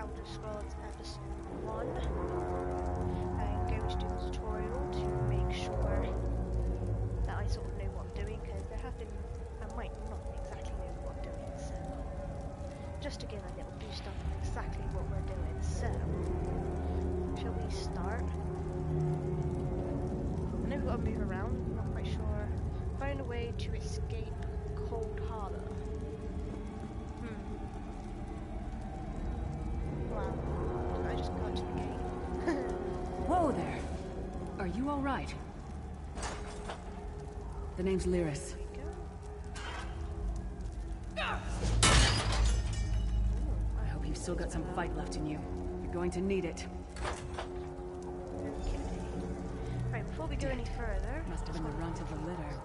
Elder Scrolls Episode 1. I'm going to do the tutorial to make sure that I sort of know what I'm doing, because there have been, I might not exactly know what I'm doing, so just to give a little boost on exactly what we're doing. So, shall we start? I know we've got to move around, I'm not quite sure. Find a way to escape Cold Harbor. Wow, I just got to the gate. Whoa there! Are you alright? The name's Lyris. I hope you've still got some fight left in you. You're going to need it. Okay. Right, before we go any further... Must have been the runt of the litter.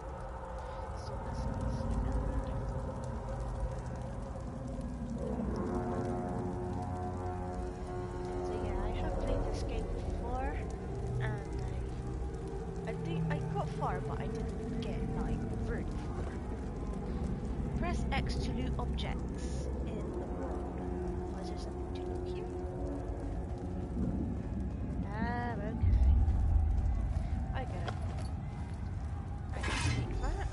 So yeah, I have played Escape before, and I think I got far, but I didn't get, like, very far. Press X to loot objects in the world. Oh, is there something to loot here? Okay. I get it. Right, take that.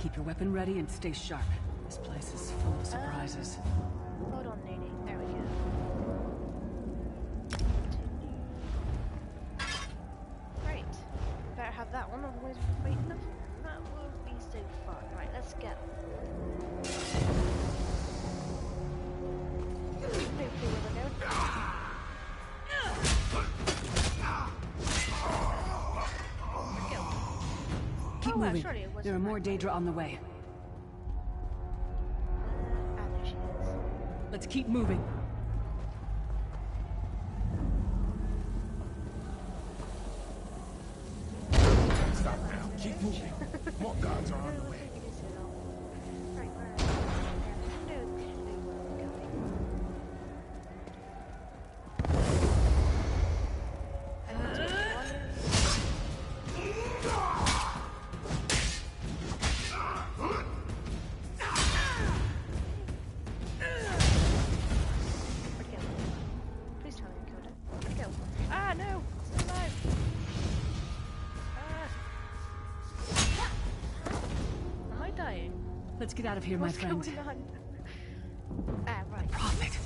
Keep your weapon ready and stay sharp. This place is full of surprises. Hold on, Nene. There we go. Right. Better have that one, otherwise we're quite enough. That will be so far. Right, let's go. No clue where we're going. Keep moving. Surely it wasn't There are more that way. Daedra on the way. There she is. Let's keep moving. Stop now. Keep moving. More guards are on the way. Right, where are we? No clue where we're going. I want to Where'd it go? Please tell me we killed it. Where'd it go? Ah, no! It's still alive! Am I dying? Let's get out of here, my What's friend. going on? Ah, right. Prophet.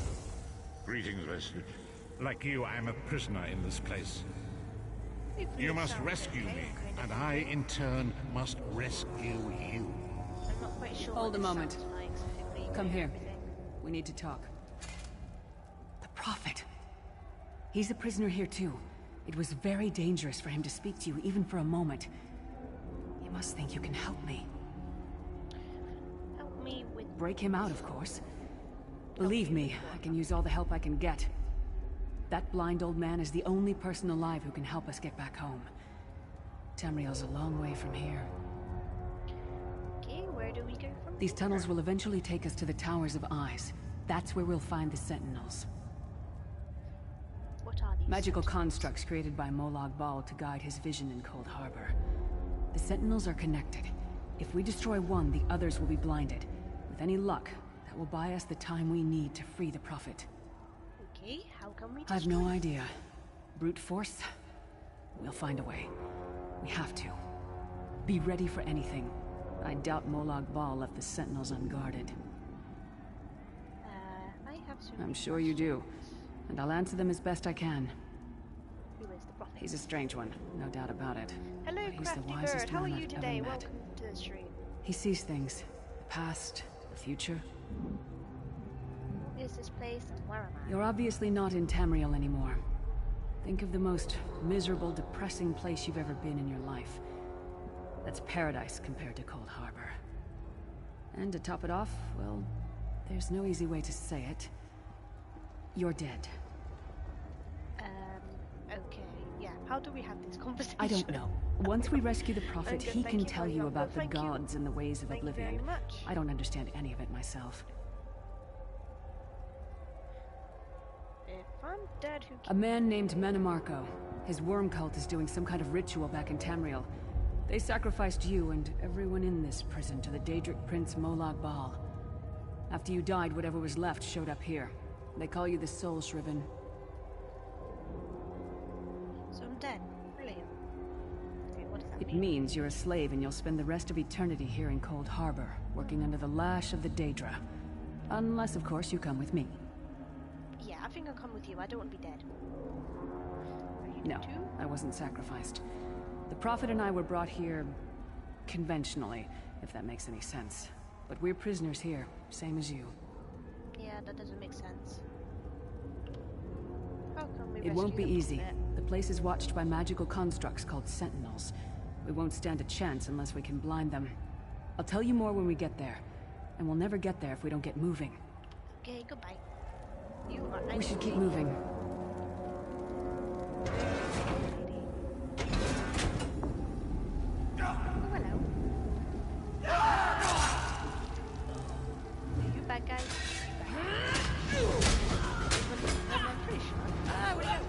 Greetings, Rescue. Like you, I am a prisoner in this place. Hopefully You it must sounds rescue okay, me, kind of. and I, in turn, must rescue you. I'm not quite sure Hold what a this moment. sounds like, so hopefully you Come can here. hear everything. We need to talk. The Prophet. He's a prisoner here too. It was very dangerous for him to speak to you, even for a moment. You must think you can help me. Help me with... Break him out, of course. Believe me, I can use all the help I can get. That blind old man is the only person alive who can help us get back home. Tamriel's a long way from here. Okay, where do we go from These here? tunnels will eventually take us to the Towers of Eyes. That's where we'll find the Sentinels. What are these? Magical constructs created by Molag Bal to guide his vision in Cold Harbor. The Sentinels are connected. If we destroy one, the others will be blinded. With any luck, that will buy us the time we need to free the Prophet. Okay, how can we I've no idea. Brute force? We'll find a way. We have to. Be ready for anything. I doubt Molag Bal left the Sentinels unguarded. I have some... I'm sure you do. And I'll answer them as best I can. Who is the Prophet? He's a strange one, no doubt about it. Hello, But he's the Crafty wisest Bird. How are man you I've today? ever met. Welcome to the stream. He sees things. The past, the future. What is this place and where am I? You're obviously not in Tamriel anymore. Think of the most miserable, depressing place you've ever been in your life. That's paradise compared to Cold Harbor. And to top it off, well, there's no easy way to say it. You're dead. Okay, yeah. How do we have this conversation? I don't know. Once we rescue the Prophet, good, he thank can you tell for you your- about well, the thank you. gods and the ways of Thank you oblivion. very much. I don't understand any of it myself. If I'm dead, who A man named Menemarco. His worm cult is doing some kind of ritual back in Tamriel. They sacrificed you and everyone in this prison to the Daedric prince Molag Bal. After you died, whatever was left showed up here. They call you the Soul Shriven. So I'm dead. Brilliant. Okay, what does that It mean? means you're a slave and you'll spend the rest of eternity here in Cold Harbor, working under the lash of the Daedra. Unless, of course, you come with me. Yeah, I think I'll come with you. I don't want to be dead. Are you No, dead too? I wasn't sacrificed. The Prophet and I were brought here conventionally, if that makes any sense. But we're prisoners here, same as you. Yeah, that doesn't make sense. How come we It won't be rescue the easy. Prophet? The place is watched by magical constructs called Sentinels. We won't stand a chance unless we can blind them. I'll tell you more when we get there. And we'll never get there if we don't get moving. Okay, goodbye. You are We should keep angry. moving. Oh, hello. You bad guy. I'm pretty sure. Ah, where'd he go?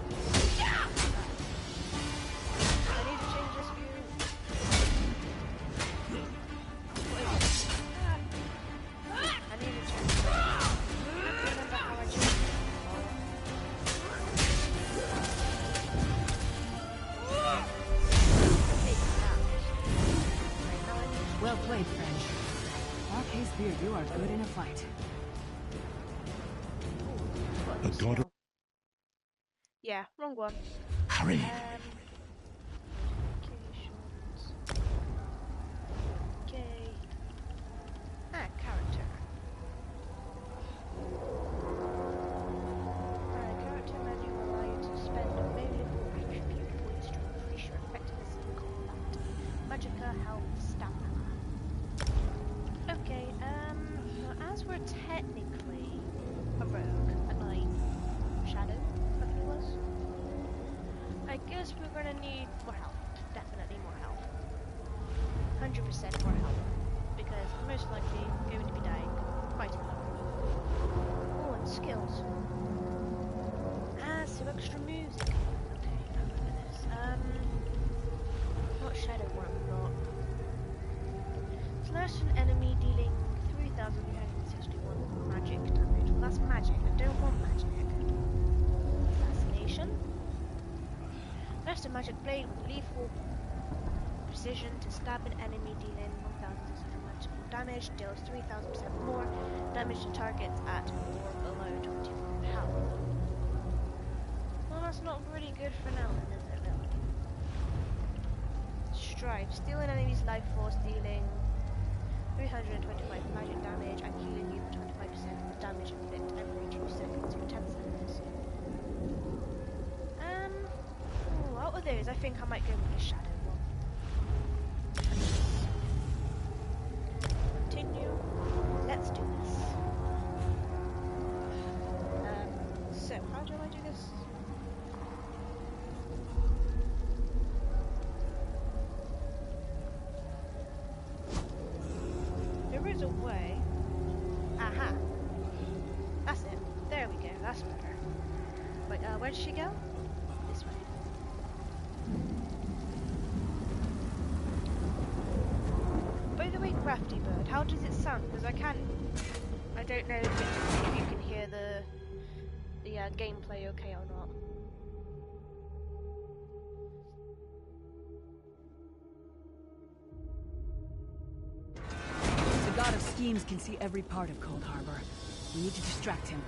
I need to change this view. What is it? I need to change it. I don't remember how I changed it. Well played, friend. Marquez Beard, you are good in a fight. A god of... Yeah, wrong one. Hurry! Notifications. Okay. Character. Character menu will allow you to spend available attribute points to increase your effectiveness in combat. Magicka, health, stamina. Okay, now as we're technically a rogue, a knight, shadow, I think it was. I guess we're gonna need more health. Definitely more health. 100% more health. Because I'm most likely going to be dying quite a lot. Oh, and skills. Some extra music. Okay, I'm looking at this. What shadow one have we got? Slash an enemy dealing 3,361 magic damage. Well, that's magic. I don't want magic. Fascination. Slash a magic blade with lethal precision to stab an enemy dealing 1,600 magical damage. Deals 3,000% more damage to targets at or below 24 health. Well, that's not really good for now, then, is it? Really? Strife. Steal an enemy's life force, dealing 325 magic damage and healing you for 25% of the damage inflicted every 2 seconds for 10 seconds. Out of those, I think I might go with the shadow one. Continue. Let's do this. So, how do I do this? There is a way. Aha. That's it. There we go. That's better. Wait, where did she go? This way. By the way, Crafty Bird, how does it sound? Because I don't know if you can hear the gameplay okay or not. The God of Schemes can see every part of Cold Harbor. We need to distract him.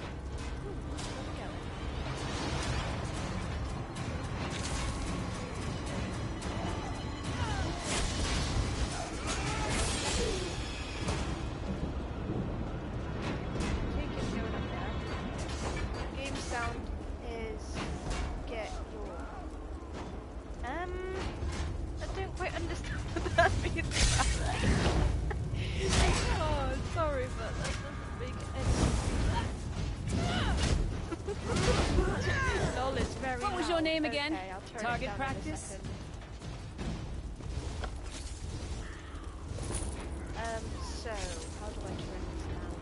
I don't quite understand what that means. Oh, sorry, but that doesn't make any Lol is very What was your loud. name again? Okay, I'll turn it Target down in a practice? second. So, how do I turn this down?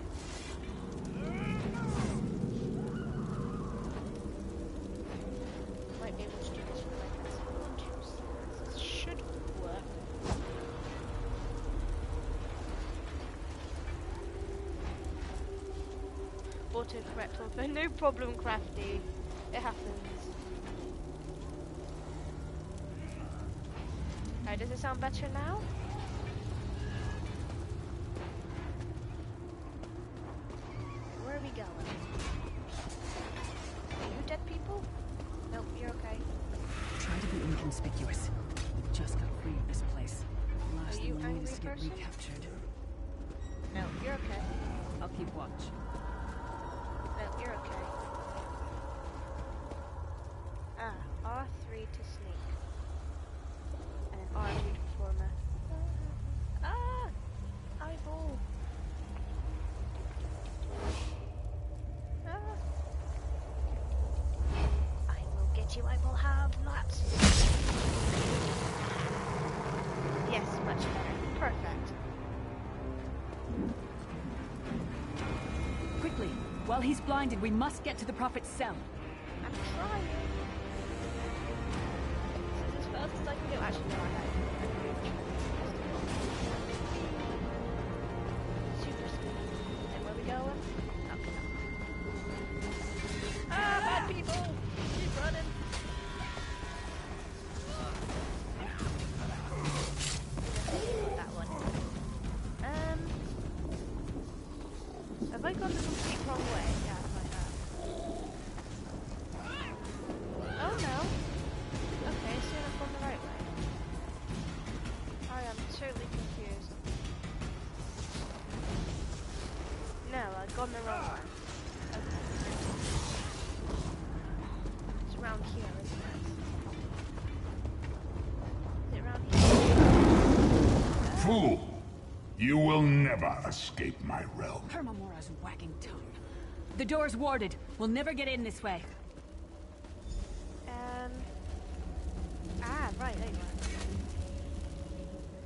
Might be able to do this with my pencil. This should work. autocorrect also. No problem, Crafty. It happens. Alright, does it sound better now? Where are we going? Are you dead people? Nope, you're okay. Try to be inconspicuous. We just got free of this place. The last Are you thing we need is to angry get person? recaptured. No, you're okay. I'll keep watch. No, you're okay. Ah, R3 to sneak. And then R2 to performer. Ah! Eyeball! Ah! I will get you, I will have lots! Yes, much better. Perfect. Quickly! While he's blinded, we must get to the Prophet's cell. I'm trying. This is as fast as I can go. Actually, no, I have. Super speed. And where we going? Up. Ah, bad people! She's running. That one. Have I gone the complete wrong way? Yeah, I have. Oh no. Okay, so I've gone the right way. I am totally confused. No, I've gone the wrong way. Okay. It's around here, isn't it? Is it around here? Fool! You will never escape my realm. Hermamora's wagging tongue. The door's warded. We'll never get in this way. Right, there you are.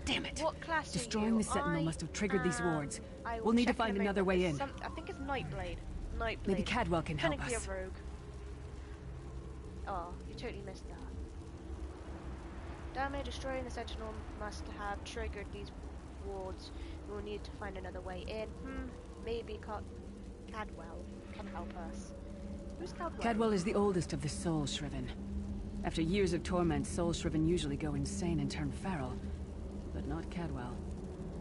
Damn it! What class are Destroying you? the Sentinel must have triggered these wards. I will We'll need to check find in a another moment. way in. I think it's Nightblade. Nightblade. Maybe Cadwell can help Technically us. a rogue. Oh, you totally missed that. Damn it, destroying the Sentinel must have triggered these wards. We'll need to find another way in. Maybe Cadwell can help us. Who's Cadwell? Cadwell is the oldest of the Soul Shriven. After years of torment, Soul Shriven usually go insane and turn feral. But not Cadwell.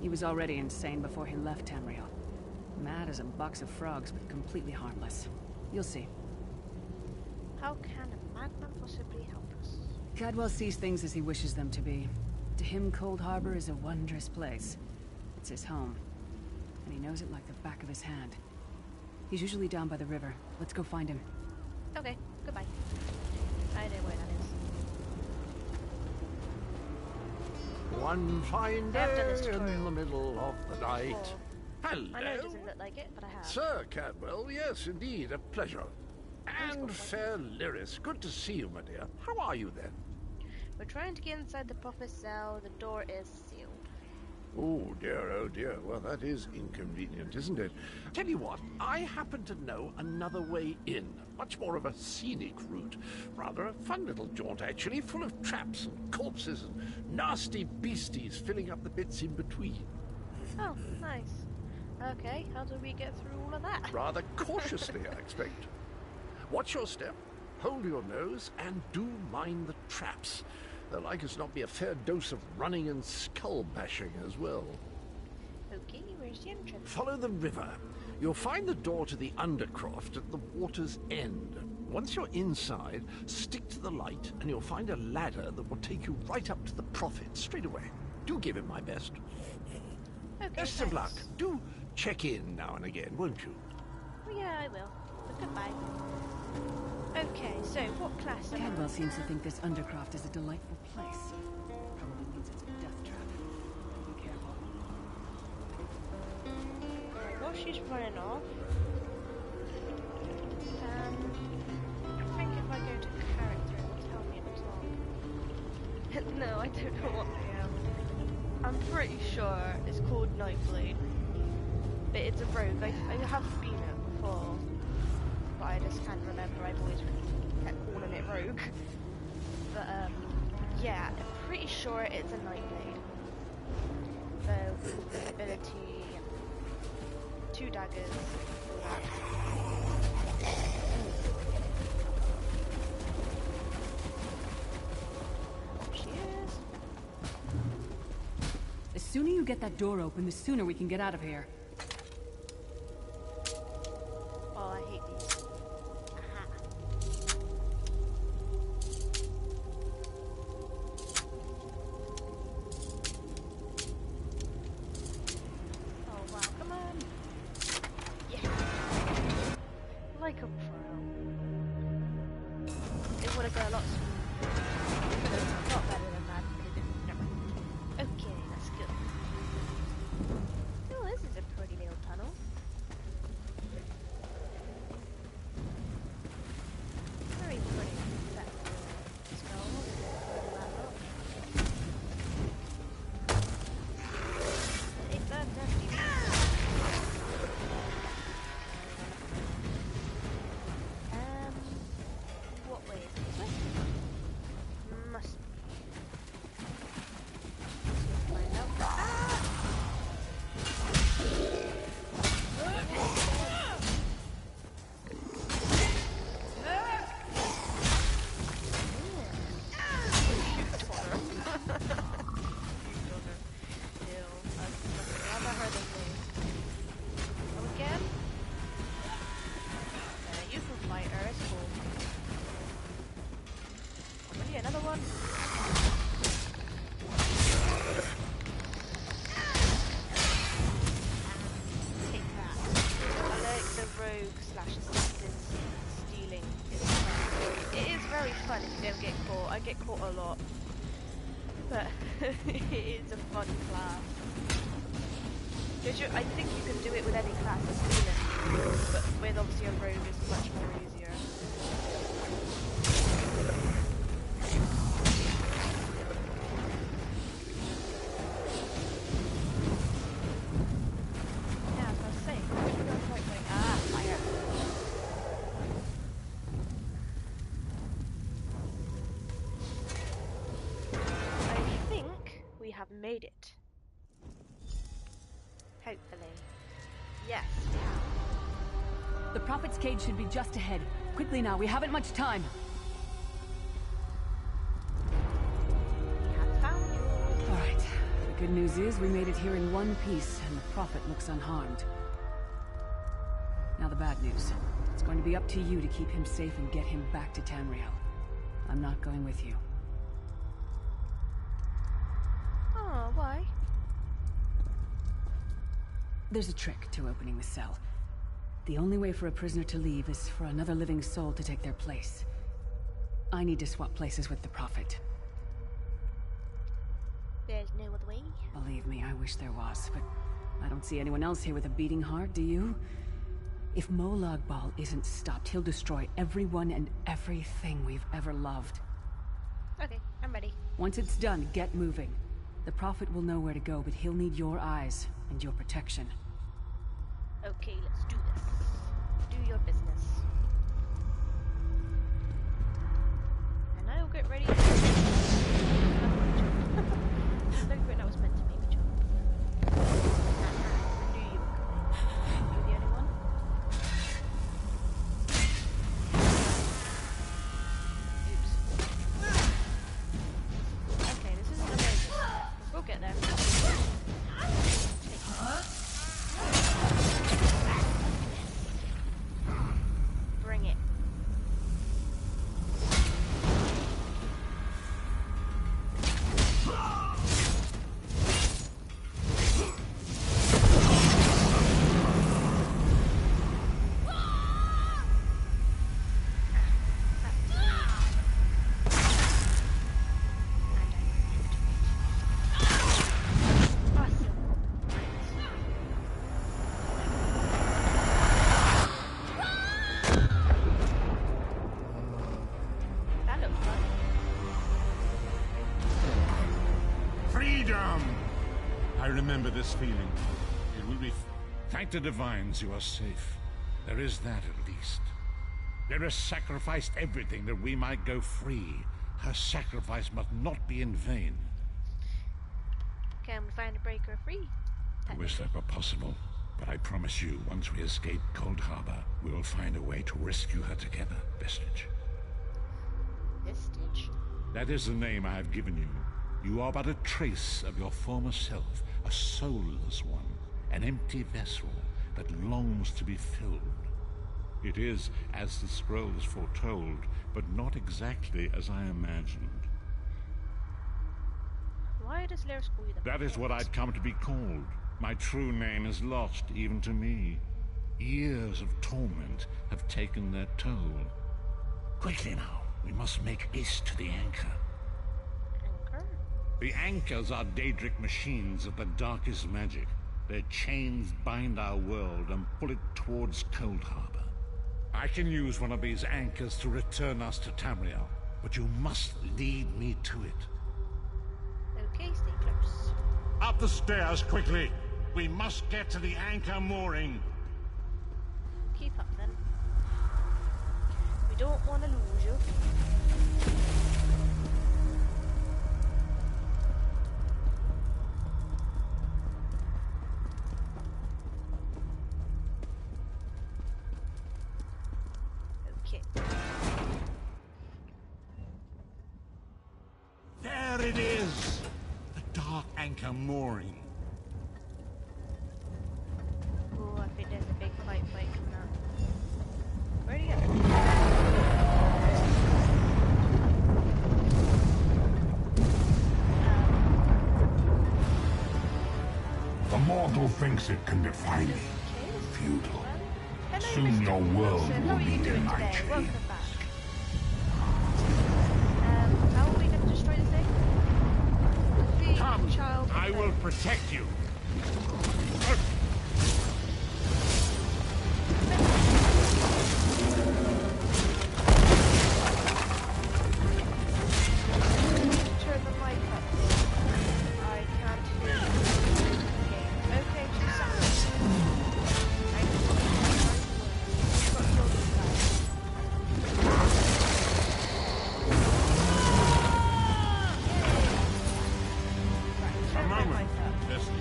He was already insane before he left Tamriel. Mad as a box of frogs, but completely harmless. You'll see. How can a madman possibly help us? Cadwell sees things as he wishes them to be. To him, Cold Harbor is a wondrous place. It's his home. And he knows it like the back of his hand. He's usually down by the river. Let's go find him. Okay, goodbye. I know where that is. One fine day I've done this in tutorial the middle of the night. before. Hello. I know it doesn't look like it, but I have. Sir Cadwell, yes, indeed, a pleasure. And fair Lyris, good to see you, my dear. How are you, then? We're trying to get inside the Prophet's cell. The door is sealed. Oh, dear. Well, that is inconvenient, isn't it? Tell you what, I happen to know another way in. Much more of a scenic route. Rather a fun little jaunt, actually, full of traps and corpses and nasty beasties filling up the bits in between. Oh, nice. Okay, how do we get through all of that? Rather cautiously, I expect. Watch your step, hold your nose, and do mind the traps. There'll like as not be a fair dose of running and skull bashing as well. Okay, where's the entrance? Follow the river. You'll find the door to the Undercroft at the water's end. Once you're inside, stick to the light, and you'll find a ladder that will take you right up to the Prophet straight away. Do give him my best. Okay, Best of luck. thanks. Do check in now and again, won't you? Well, yeah, I will. But goodbye. Okay, so what class am I? Cadwell seems to think this Undercroft is a delightful place. Probably means it's a death trap. Be careful. Right, while she's running off, I think if I go to character, it will tell me at the top. No, I don't know what I am. I'm pretty sure it's called Nightblade. But it's a rogue. I have been it before. But I just can't remember. I've always kept calling it rogue. But yeah, I'm pretty sure it's a Nightblade. So ability, 2 daggers, all that. sooner you get that door open, the sooner we can get out of here. Oh, I hate these. Aha. Oh wow, come on! Yeah! Like a pro. It would have gone a lot smoother. A lot better than that. Never mind. Okay, that's good. Oh, this is a pretty little tunnel. Very pretty. That skull. That up. Take that, deputy. What way is it? This way? Must be. Let's go find out. Ah! Another one. Take that. I like the rogue slash assassin stealing. It is very fun if you don't get caught. I get caught a lot. But it is a fun class. I think you can do it with any class of stealing. But with obviously a rogue it's much more easier. Made it. Hopefully. Yes, we have. The Prophet's cage should be just ahead. Quickly now, we haven't much time. We have found you. Alright. The good news is we made it here in one piece, and the Prophet looks unharmed. Now the bad news. It's going to be up to you to keep him safe and get him back to Tamriel. I'm not going with you. Oh, why? There's a trick to opening the cell. The only way for a prisoner to leave is for another living soul to take their place. I need to swap places with the Prophet. There's no other way. Believe me, I wish there was, but I don't see anyone else here with a beating heart, do you? If Molag Bal isn't stopped, he'll destroy everyone and everything we've ever loved. Okay, I'm ready. Once it's done, get moving. The Prophet will know where to go, but he'll need your eyes and your protection. Okay, let's do this. Do your business. And I'll get ready. That was meant to make a jump. I knew you were coming. You the only one? Oops. Okay, this isn't amazing. We'll get there. Bring it. I remember this feeling. It will be... Thank the divines you are safe. There is that at least. There has sacrificed everything that we might go free. Her sacrifice must not be in vain. Can we find a breaker free? I wish that were possible, but I promise you, once we escape Cold Harbor, we will find a way to rescue her together, Vestige. Vestige? That is the name I have given you. You are but a trace of your former self, a soulless one, an empty vessel that longs to be filled. It is as the scrolls foretold, but not exactly as I imagined. Why does Lyris call you the That is what I'd come to be called. My true name is lost even to me. Years of torment have taken their toll. Quickly now, we must make haste to the anchor. Anchor? The anchors are Daedric machines of the darkest magic. Their chains bind our world and pull it towards Cold Harbor. I can use one of these anchors to return us to Tamriel, but you must lead me to it. Okay, stay close. Up the stairs, quickly! We must get to the anchor mooring. Keep up then. We don't want to lose you. Okay. There it is! The dark anchor mooring. Oh, I think there's a big fight coming up. Where'd he go? The mortal thinks it can defy me. Futile. Hello, Soon Mr. your world Wilson. will How are you be in doing my today? chains. Welcome back. How are we going to destroy the thing? Defeat Come, child. I will protect you. Turn the mic up. I can't hear you. Okay, she's sorry. I got killed this guy. Right, A turn my moment. mic up. Listen.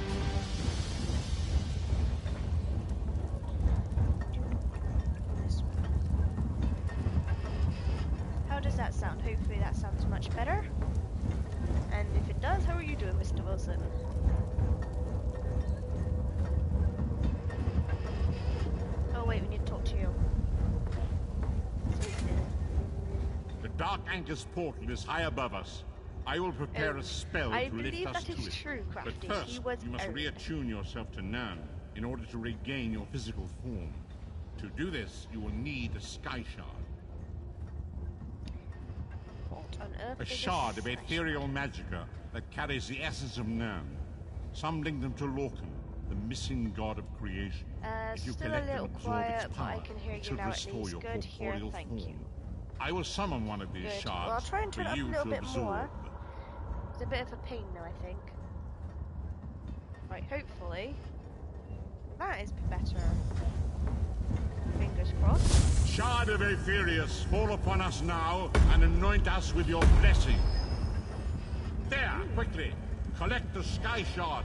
This way. How does that sound? Hopefully that sounds much better. And if it does, how are you doing, Mr. Wilson? Oh wait, we need to talk to you. The dark anchor's portal is high above us. I will prepare Oh, a spell I to lift believe us that to is it. true, But Crafty. first, He was you must owned. reattune yourself to Nan in order to regain your physical form. To do this, you will need a sky shard. What on earth A is shard of sky ethereal shard? magicka that carries the essence of Nan. Some link them to Lorcan, the missing god of creation. If you Still a collect little and absorb its quiet, but I power, can hear it you should now at restore least. your Good here, corporeal thank form. you. I will summon one of these Good. shards Well, I'll try and turn for it up a you little to bit more. absorb. It's a bit of a pain now, I think. Right, hopefully. That is better. Fingers crossed. Shard of Aetherius, fall upon us now and anoint us with your blessing. There, quickly, collect the sky shard.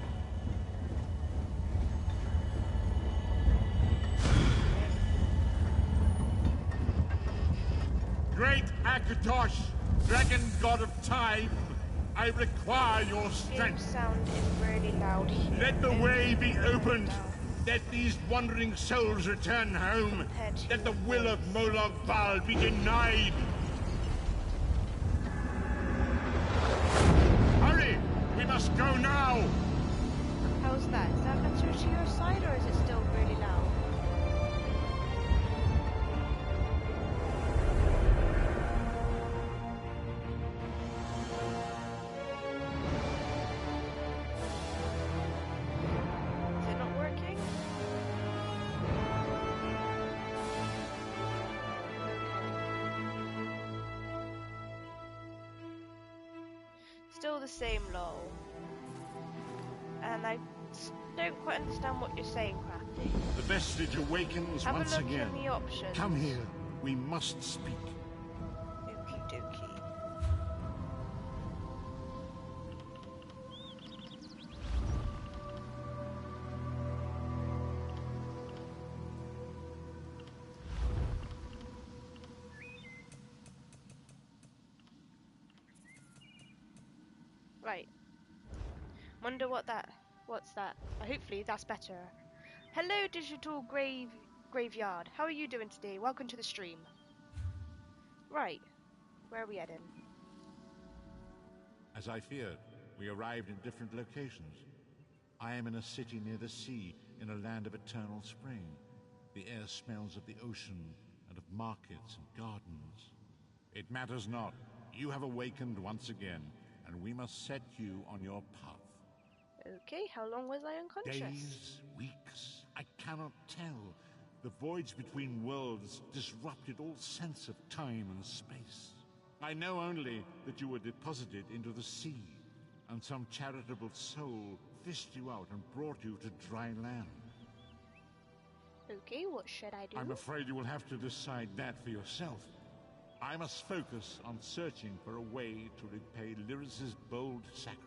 Great Akatosh, dragon god of time, I require your Game strength. sound is really loud here. Let the way be Very opened. loud. Let these wandering souls return home. Compared to Let the will of voice. Molag Bal be denied. Hurry! We must go now! How's that? Is that better to your side, or is it still really loud? Is it not working? Still the same low. And I don't quite understand what you're saying, Crafty. The vestige awakens Have once a look again. in the options. Come here. We must speak. Okie dokie. Right. Wonder what's that? Hopefully that's better. Hello, digital graveyard. How are you doing today? Welcome to the stream. Right. Where are we heading? As I feared, we arrived in different locations. I am in a city near the sea, in a land of eternal spring. The air smells of the ocean and of markets and gardens. It matters not. You have awakened once again, and we must set you on your path. Okay, how long was I unconscious? Days, weeks, I cannot tell. The voids between worlds disrupted all sense of time and space. I know only that you were deposited into the sea, and some charitable soul fished you out and brought you to dry land. Okay, what should I do? I'm afraid you will have to decide that for yourself. I must focus on searching for a way to repay Lyris's bold sacrifice.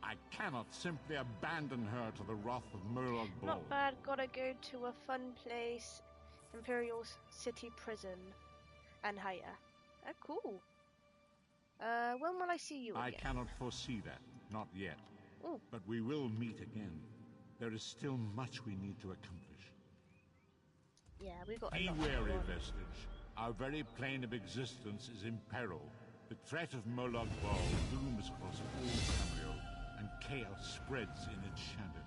I cannot simply abandon her to the wrath of Murloc Ball. Not bad, gotta go to a fun place. Imperial City Prison. And higher. Cool. When will I see you again? I cannot foresee that, not yet. Ooh. But we will meet again. There is still much we need to accomplish. Yeah, we've got a Be lot wary, to do. Vestige. Our very plane of existence is in peril. The threat of Murloc Ball looms across all Tamriel, and chaos spreads in its shadow.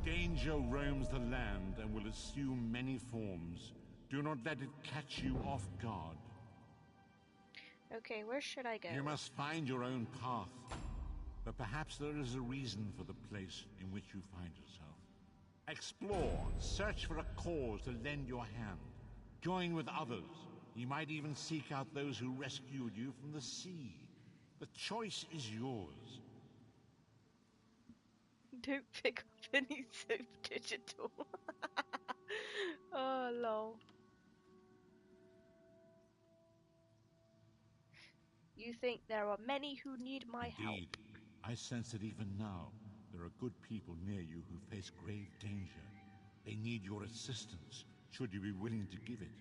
Danger roams the land and will assume many forms. Do not let it catch you off guard. Okay, where should I go? You must find your own path. But perhaps there is a reason for the place in which you find yourself. Explore, search for a cause to lend your hand. Join with others. You might even seek out those who rescued you from the sea. The choice is yours. Don't pick up any soap digital. Oh, lol. You think there are many who need my help? Indeed, I sense that even now, there are good people near you who face grave danger. They need your assistance, should you be willing to give it.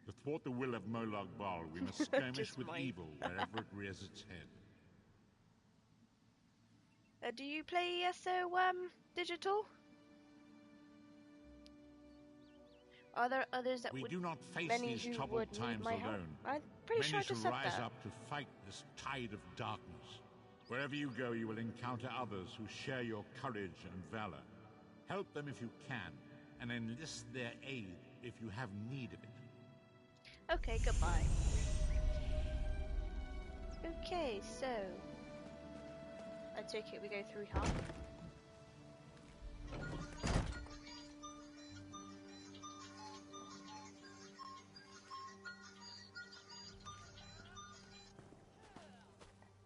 To thwart the will of Murloc Ball, we must skirmish Just with mine. evil wherever it rears its head. Do you play ESO, digital? Are there others that We would... do not face many these who troubled would need times my help? alone. I'm pretty sure I Many shall just said rise that. up to fight this tide of darkness. Wherever you go, you will encounter others who share your courage and valor. Help them if you can, and enlist their aid if you have need of it. Okay, goodbye. Okay, so... I take it we go through here.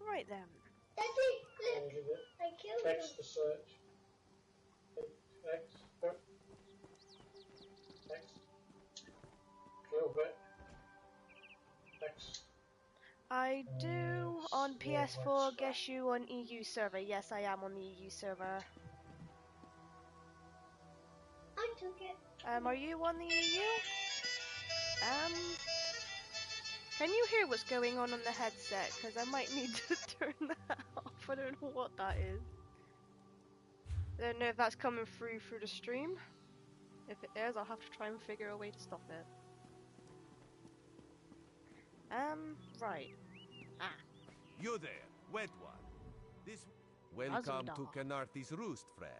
Right then. Daddy, look, I killed him. X to search. X. What? X. Kill bit. X. I do on yeah, PS4, let's- guess you on EU server. Yes, I am on the EU server. I took it. Are you on the EU? Can you hear what's going on the headset? Because I might need to turn that off. I don't know what that is. I don't know if that's coming through the stream. If it is, I'll have to try and figure a way to stop it. Right. Ah, You there, wet one. Welcome to Azumdar. Canarthi's roost, friend.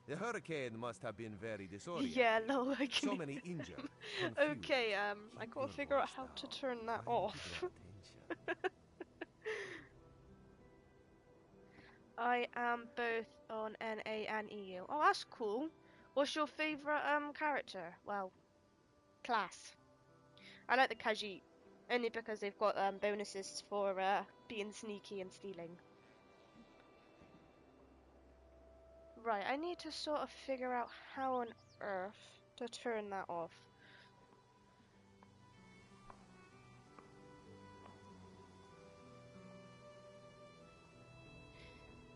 The hurricane must have been very disorienting. yeah, no, I can. So many injured. Okay, I gotta figure out how to turn that off. I am both on NA and EU. Oh, that's cool. What's your favourite character? Well, class. I like the Khajiit, only because they've got bonuses for being sneaky and stealing. Right, I need to sort of figure out how on earth to turn that off.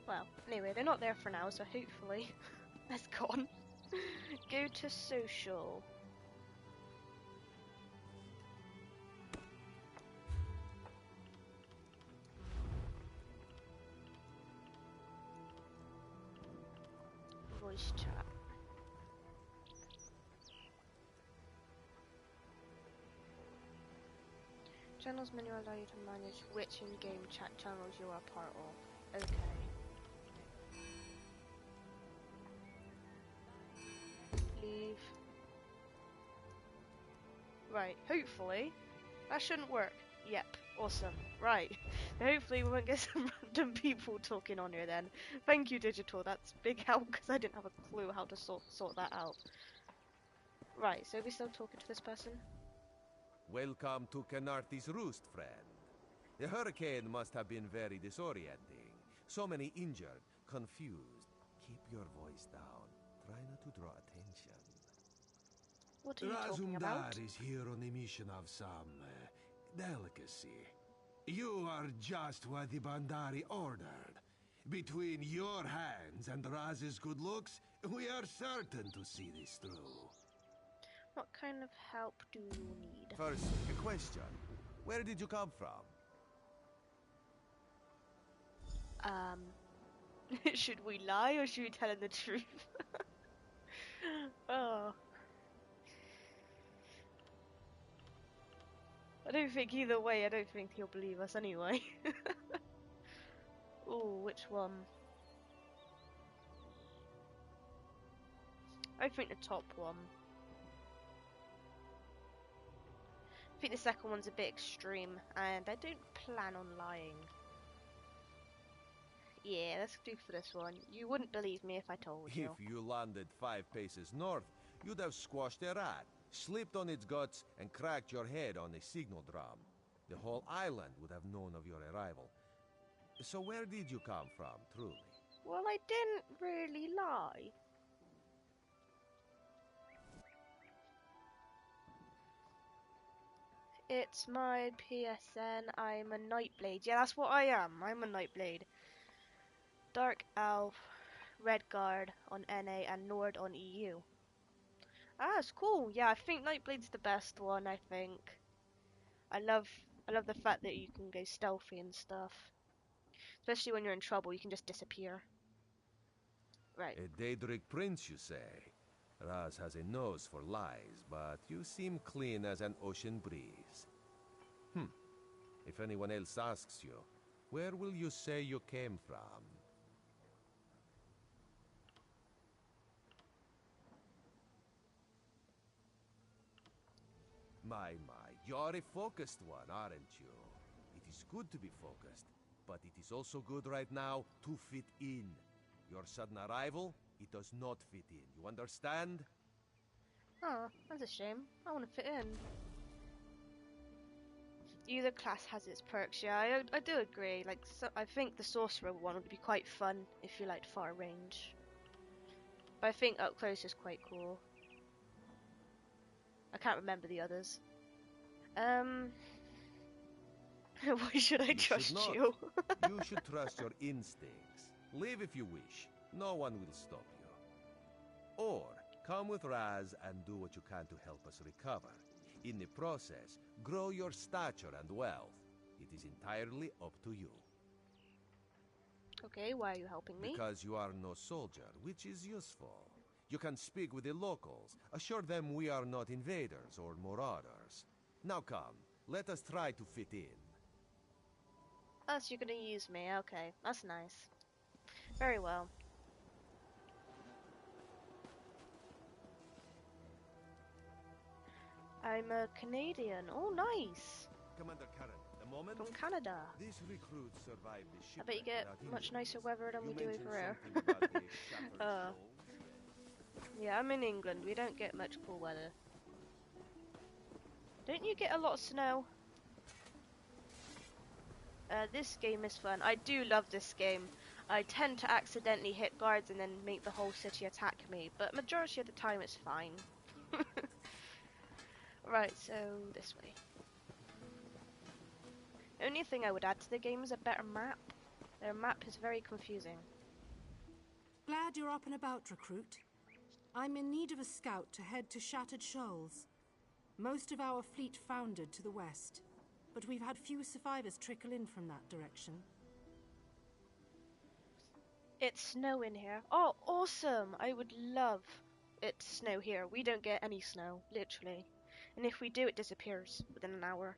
Well, anyway, they're not there for now, so hopefully that's gone. Go to social. Channels menu allow you to manage which in-game chat channels you are part of. Okay. Leave. Right, hopefully. That shouldn't work. Yep, awesome. Right. Hopefully we won't get some random people talking on here then. Thank you, Digital. That's big help because I didn't have a clue how to sort that out. Right, so we're still talking to this person? Welcome to Canarthi's Roost, friend. The hurricane must have been very disorienting. So many injured, confused. Keep your voice down. Try not to draw attention. What are you talking about? Razumdar is here on a mission of some delicacy. You are just what the Bandari ordered. Between your hands and Raz's good looks, we are certain to see this through. What kind of help do you need? First, a question. Where did you come from? Should we lie or should we tell him the truth? Oh. I don't think either way, I don't think he'll believe us anyway. Oh, which one? I think the top one. I think the second one's a bit extreme, and I don't plan on lying. Yeah, let's do for this one. You wouldn't believe me if I told you. If you landed 5 paces north, you'd have squashed a rat, slipped on its guts, and cracked your head on a signal drum. The whole island would have known of your arrival. So where did you come from, truly? Well, I didn't really lie. It's my PSN. I'm a Nightblade. Yeah, that's what I am. I'm a Nightblade. Dark Elf, Red Guard on NA, and Nord on EU. Ah, it's cool. Yeah, I think Nightblade's the best one. I think. I love the fact that you can go stealthy and stuff. Especially when you're in trouble, you can just disappear. Right. A Daedric prince, you say? Raz has a nose for lies, but you seem clean as an ocean breeze. If anyone else asks you, where will you say you came from? My, you're a focused one, aren't you? It is good to be focused, but it is also good right now to fit in. Your sudden arrival, it does not fit in. You understand? Oh, that's a shame. I want to fit in. Either class has its perks, yeah, I do agree. Like, so, I think the sorcerer one would be quite fun if you liked far range. But I think up close is quite cool. I can't remember the others. Why should I trust you? You should trust your instincts. Leave if you wish. No one will stop you. Or come with Raz and do what you can to help us recover. In the process, grow your stature and wealth. It is entirely up to you. Okay, why are you helping me? Because you are no soldier, which is useful. You can speak with the locals, assure them we are not invaders or marauders. Now come, let us try to fit in. Oh, so you're gonna use me, okay, that's nice. Very well. I'm a Canadian, oh nice! Commander Karen, a moment. From Canada. These recruits survived the ship. I bet you get much nicer weather than we do over here. Souls. Yeah, I'm in England. We don't get much cool weather. Don't you get a lot of snow? This game is fun. I do love this game. I tend to accidentally hit guards and then make the whole city attack me, but majority of the time it's fine. Right, so this way. The only thing I would add to the game is a better map. Their map is very confusing. Glad you're up and about, recruit. I'm in need of a scout to head to Shattered Shoals. Most of our fleet foundered to the west, but we've had few survivors trickle in from that direction. It's snow in here. Oh, awesome! I would love it to snow here. We don't get any snow, literally. And if we do, it disappears within an hour.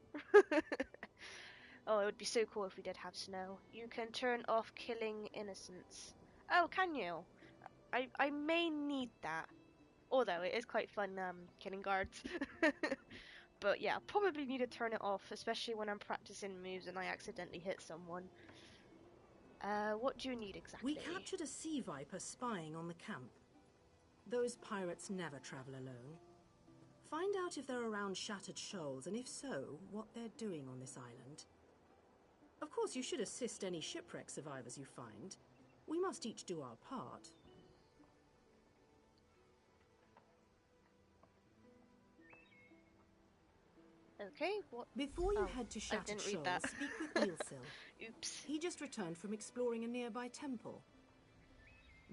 Oh, it would be so cool if we did have snow. You can turn off killing innocents. Oh, can you? I may need that. Although it is quite fun killing guards. But yeah, I'll probably need to turn it off, especially when I'm practicing moves and I accidentally hit someone. What do you need exactly? We captured a sea viper spying on the camp. Those pirates never travel alone. Find out if they're around Shattered Shoals, and if so, what they're doing on this island. Of course, you should assist any shipwreck survivors you find. We must each do our part. Okay, what? Before you Oh, head to I Shattered didn't read Shoals, that. speak with Eelsil. Oops. He just returned from exploring a nearby temple.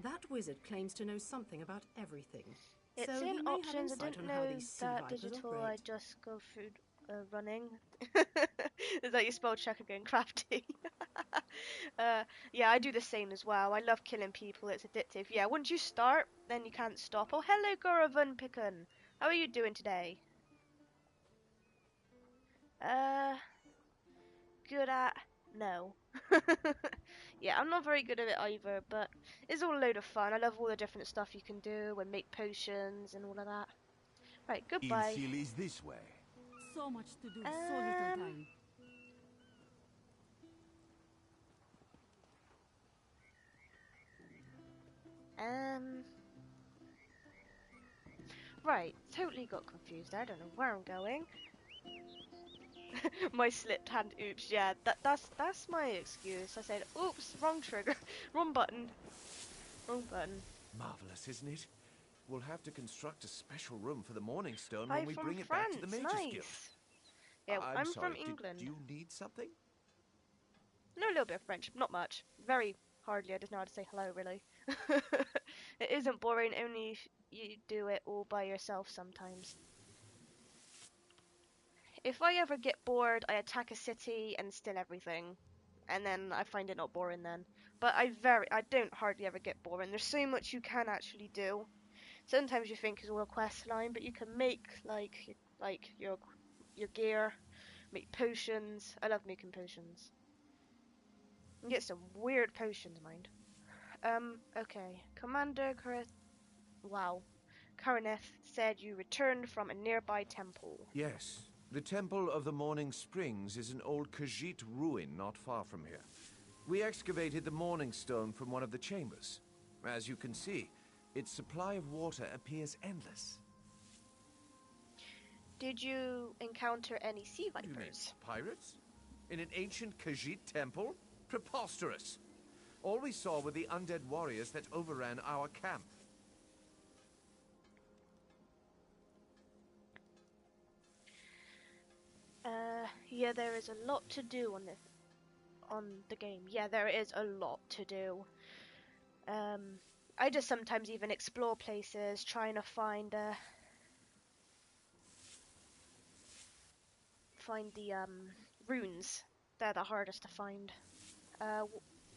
That wizard claims to know something about everything. It's so he in may have options. I insight didn't on how know these sea that vipers digital. I operate. just go through running. Is that your spell checker going crafty? Yeah, I do the same as well. I love killing people. It's addictive. Yeah, once you start, then you can't stop. Oh, hello, Goravan Picken. How are you doing today? Good at no. Yeah, I'm not very good at it either, but it's all a load of fun. I love all the different stuff you can do and make potions and all of that. Right, goodbye. Ilsil is this way. So much to do, so little time. Right, totally got confused. I don't know where I'm going. My slipped hand. Oops. Yeah, that's my excuse. I said, oops, wrong trigger, wrong button, wrong button. Marvelous, isn't it? We'll have to construct a special room for the Morning Stone Hi when we from bring it France. back to the Mages Nice. Guild. Yeah, I'm sorry, from England. Do you need something? Know a little bit of French, not much. Very hardly. I just know how to say hello, really. It isn't boring, only if you do it all by yourself sometimes. If I ever get bored, I attack a city and steal everything. And then I find it not boring then. But I don't hardly ever get boring. There's so much you can actually do. Sometimes you think it's all a quest line, but you can make your gear, make potions. I love making potions. You get some weird potions, mind. Okay. Commander Karaneth said you returned from a nearby temple. Yes. The Temple of the Morning Springs is an old Khajiit ruin not far from here. We excavated the Morning Stone from one of the chambers. As you can see, its supply of water appears endless. Did you encounter any sea What do you mean, vipers? pirates? In an ancient Khajiit temple? Preposterous. All we saw were the undead warriors that overran our camp. Yeah, there is a lot to do on the game. Yeah, there is a lot to do. I just sometimes even explore places trying to find the runes. They're the hardest to find.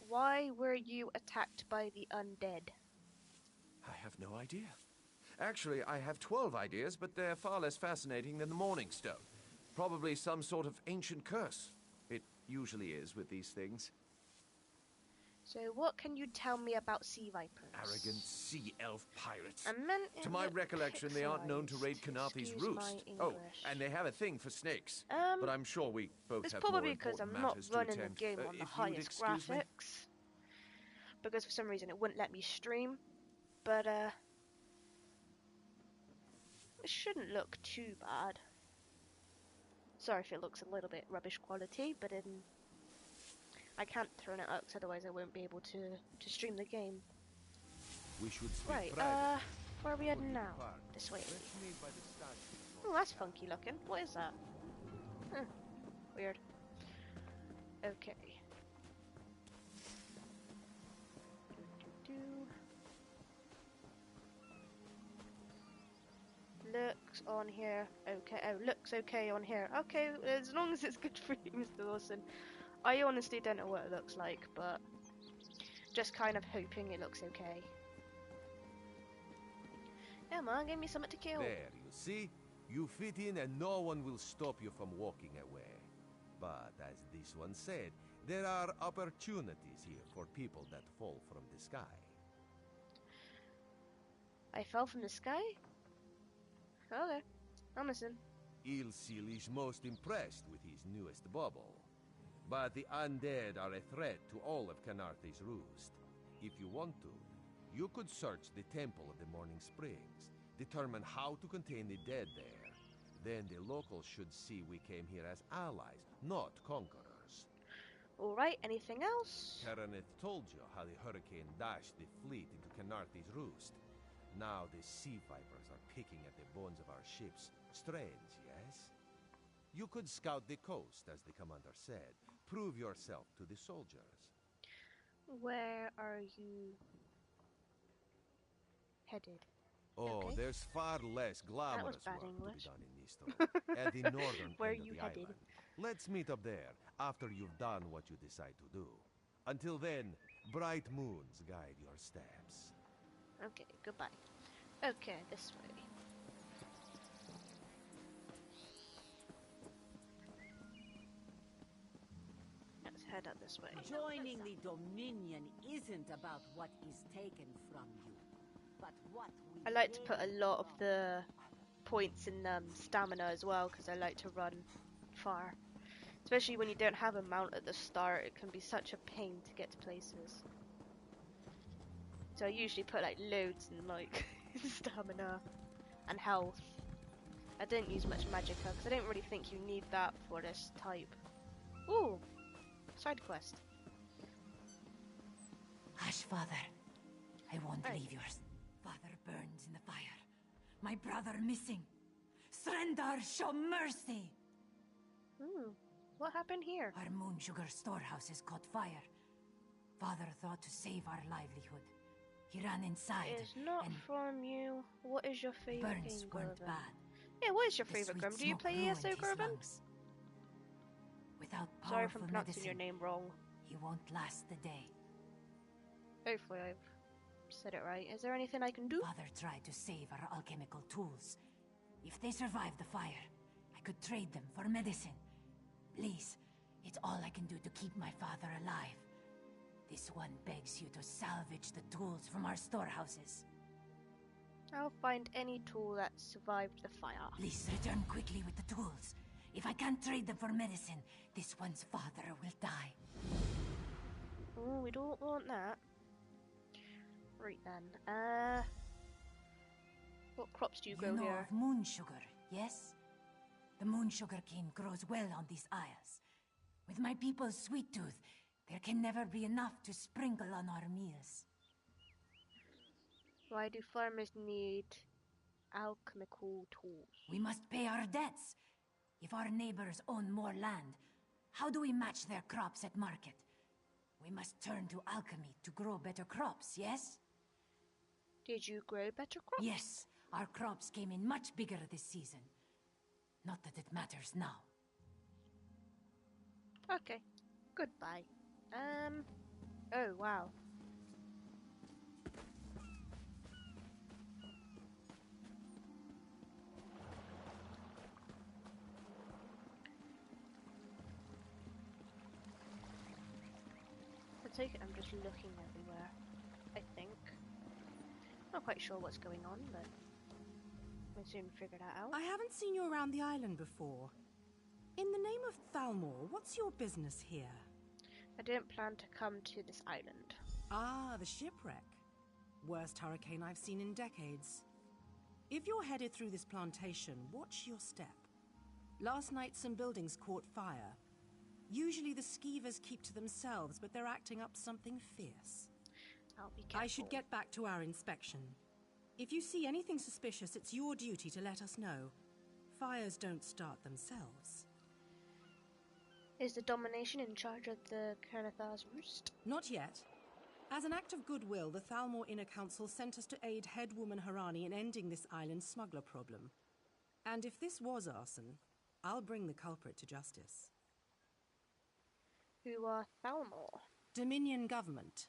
Why were you attacked by the undead? I have no idea. Actually, I have 12 ideas, but they're far less fascinating than the Morning Stone. Probably some sort of ancient curse. It usually is with these things. So what can you tell me about sea vipers? Arrogant sea elf pirates. I meant To my recollection, they aren't known to raid Kanathi's Excuse my roost. Oh, English. and they have a thing for snakes. But I'm sure we both It's have probably more because important I'm not matters to running the attend. game on the If you would highest excuse me? graphics. Because for some reason it wouldn't let me stream. But it shouldn't look too bad. Sorry if it looks a little bit rubbish quality, but I can't turn it up, 'cause otherwise I won't be able to stream the game. We should speak Right, privately. where are we heading now? Depart. This way. Let's meet by the statue. Oh, that's funky looking. What is that? Huh. Weird. Okay. Looks on here. Okay. Oh, looks okay on here. Okay, as long as it's good for you, Mr. Lawson. I honestly don't know what it looks like, but just kind of hoping it looks okay. Come on, give me something to kill. There, you see? You fit in and no one will stop you from walking away. But as this one said, there are opportunities here for people that fall from the sky. I fell from the sky? Okay, I'm listening. Ilsil is most impressed with his newest bubble. But the undead are a threat to all of Canarthe's Roost. If you want to, you could search the Temple of the Morning Springs, determine how to contain the dead there. Then the locals should see we came here as allies, not conquerors. Alright, anything else? Karaneth told you how the hurricane dashed the fleet into Canarthe's Roost. Now the sea vipers are picking at the bones of our ships. Strange, yes? You could scout the coast, as the commander said. Prove yourself to the soldiers. Where are you headed? Oh, Okay. there's far less glamorous bad work to English. be done in Nistro, at the northern Where end are of you the headed? island. Let's meet up there, after you've done what you decide to do. Until then, bright moons guide your steps. Okay, goodbye. Okay, this way. Let's head up this way. Joining the Dominion isn't about what is taken from you, but what we I like to put a lot of the points in stamina as well, because I like to run far. Especially when you don't have a mount at the start, it can be such a pain to get to places. So I usually put like loads in like stamina and health. I don't use much magicka because I don't really think you need that for this type. Ooh, side quest. Hush, Father. I won't Hey. leave yours. Father burns in the fire. My brother missing. Surrender, show mercy. What happened here? Our moon sugar storehouses caught fire. Father thought to save our livelihood. He ran inside. It's not and from you. What is your favorite burns game, weren't Gervin? bad. Yeah, what is your The favorite sweet game? Do you smoke play ruined ESO, his Gervin? lungs. Without Sorry powerful for pronouncing medicine, your name wrong. he won't last the day. Hopefully I've said it right. Is there anything I can do? Father tried to save our alchemical tools. If they survive the fire, I could trade them for medicine. Please, it's all I can do to keep my father alive. This one begs you to salvage the tools from our storehouses. I'll find any tool that survived the fire. Please return quickly with the tools. If I can't trade them for medicine, this one's father will die. Oh, we don't want that. Right then. What crops do you grow You know here? of moon sugar, yes? The moon sugar cane grows well on these isles. With my people's sweet tooth, there can never be enough to sprinkle on our meals. Why do farmers need alchemical tools? We must pay our debts. If our neighbors own more land, how do we match their crops at market? We must turn to alchemy to grow better crops, yes? Did you grow better crops? Yes, our crops came in much bigger this season. Not that it matters now. Okay. Goodbye. Oh, wow. I take it I'm just looking everywhere, I think. Not quite sure what's going on, but we'll soon figure that out. I haven't seen you around the island before. In the name of Thalmor, what's your business here? I didn't plan to come to this island. Ah, the shipwreck. Worst hurricane I've seen in decades. If you're headed through this plantation, watch your step. Last night some buildings caught fire. Usually the skeevers keep to themselves, but they're acting up something fierce. I'll be careful. I should get back to our inspection. If you see anything suspicious, it's your duty to let us know. Fires don't start themselves. Is the Domination in charge of the Carnathar's Roost? Not yet. As an act of goodwill, the Thalmor Inner Council sent us to aid head woman Harani in ending this island's smuggler problem. And if this was arson, I'll bring the culprit to justice. Who are Thalmor? Dominion government.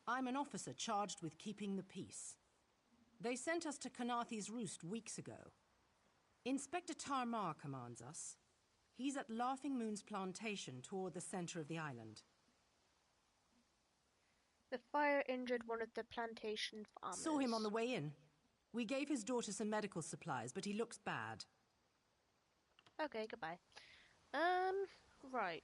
I'm an officer charged with keeping the peace. They sent us to Canarthe's Roost weeks ago. Inspector Tarmar commands us. He's at Laughing Moon's plantation toward the center of the island. The fire injured one of the plantation farmers. Saw him on the way in. We gave his daughter some medical supplies, but he looks bad. Okay, goodbye. Right.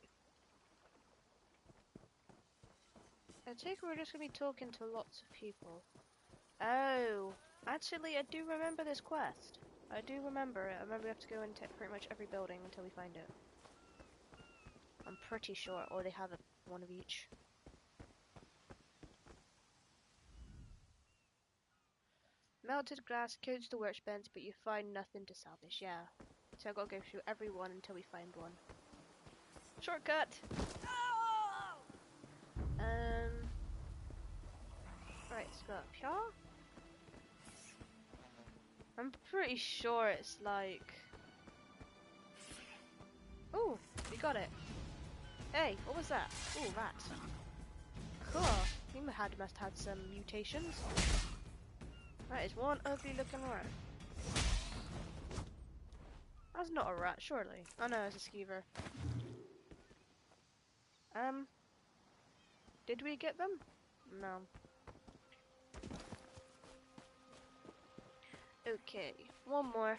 I take it we're just gonna be talking to lots of people. Oh, actually, I do remember this quest. I do remember it. I remember we have to go into pretty much every building until we find it. I'm pretty sure, or they have one of each. Melted glass coats the workbench, but you find nothing to salvage. Yeah. So I've got to go through every one until we find one. Shortcut! Right, let's go up here. I'm pretty sure it's like... Ooh, we got it. Hey, what was that? Ooh, rats. Cool. He must have had some mutations. That is one ugly looking rat. That's not a rat, surely. Oh no, it's a skeever. Did we get them? No. Okay, one more.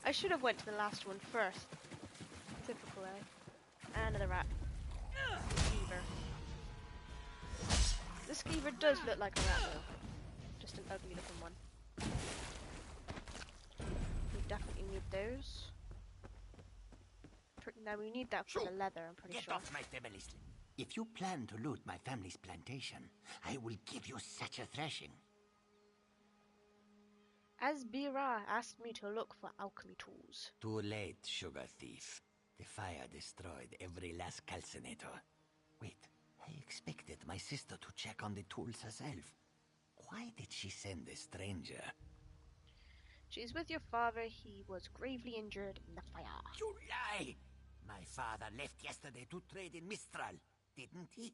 I should have went to the last one first. Typical, eh? Another rat. Skeever. The skeever does look like a rat though. Just an ugly looking one. We definitely need those. Now we need that for the leather, I'm pretty sure. Get off my table, Islam. If you plan to loot my family's plantation, I will give you such a thrashing. Asbira asked me to look for alchemy tools. Too late, sugar thief. The fire destroyed every last calcinator. Wait, I expected my sister to check on the tools herself. Why did she send a stranger? She's with your father. He was gravely injured in the fire. You lie! My father left yesterday to trade in Mistral, didn't he?